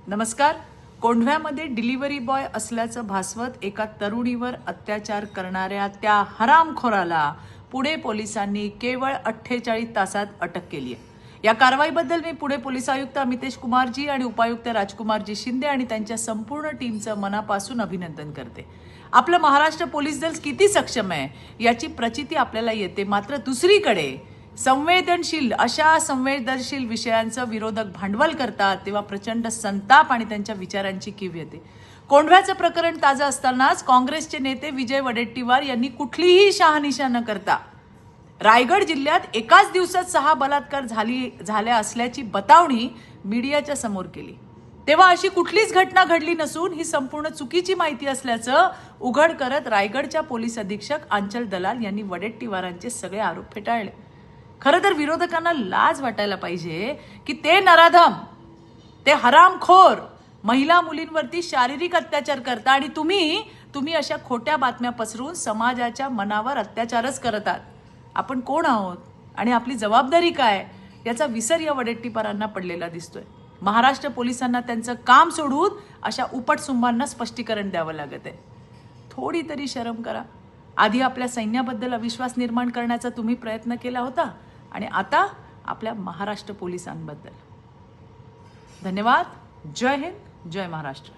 नमस्कार. कोंढव्यामध्ये delivery boy असल्याचं भासवत एका तरुणीवर अत्याचार करणाऱ्या त्या हरामखोराला पुणे पोलिसांनी केवळ 48 तासात अटक केली आहे. या कारवाईबद्दल मी पुणे पोलीस आयुक्त अमितेश कुमारजी आणि उपायुक्त राजकुमारजी शिंदे आणि त्यांच्या संपूर्ण टीमचं मनापासून अभिनंदन करते. आपलं महाराष्ट्र पोलीस दल किती सक्षम आहे याची प्रचिती आपल्याला येते. मात्र दुसरीकडे अशा संवेदनशील विषयांचं विरोधक भांडवल करतात तेव्हा प्रचंड संताप आणि त्यांच्या विचारांची कीव येते. कोंढव्याचं प्रकरण ताजं असतानाच काँग्रेसचे नेते विजय वडेट्टीवार यांनी कुठलीही शहानिशा न करता रायगड जिल्ह्यात एकाच दिवसात 6 बलात्कार झाल्या असल्याची बतावणी मीडियाच्या समोर केली. तेव्हा अशी कुठलीच घटना घडली नसून ही संपूर्ण चुकीची माहिती असल्याचं उघड करत रायगडच्या पोलीस अधीक्षक आंचल दलाल यांनी वडेट्टीवारांचे सगळे आरोप फेटाळले. खरं तर विरोधकांना लाज वाटायला पाहिजे की ते नराधम, ते हरामखोर महिला मुलींवरती शारीरिक अत्याचार करतात आणि तुम्ही अशा खोट्या बातम्या पसरून समाजाच्या मनावर अत्याचारच करतात. आपण कोण आहोत आणि आपली जबाबदारी काय याचा विसर या वडेट्टीवारांना पडलेला दिसतोय. महाराष्ट्र पोलिसांना त्यांचं काम सोडून अशा उपटसुंबांना स्पष्टीकरण द्यावं लागत आहे. थोडी तरी शरम करा. आधी आपल्या सैन्याबद्दल अविश्वास निर्माण करण्याचा तुम्ही प्रयत्न केला होता आणि आता आपल्या महाराष्ट्र पोलिसांबद्दल. धन्यवाद. जय हिंद, जय महाराष्ट्र.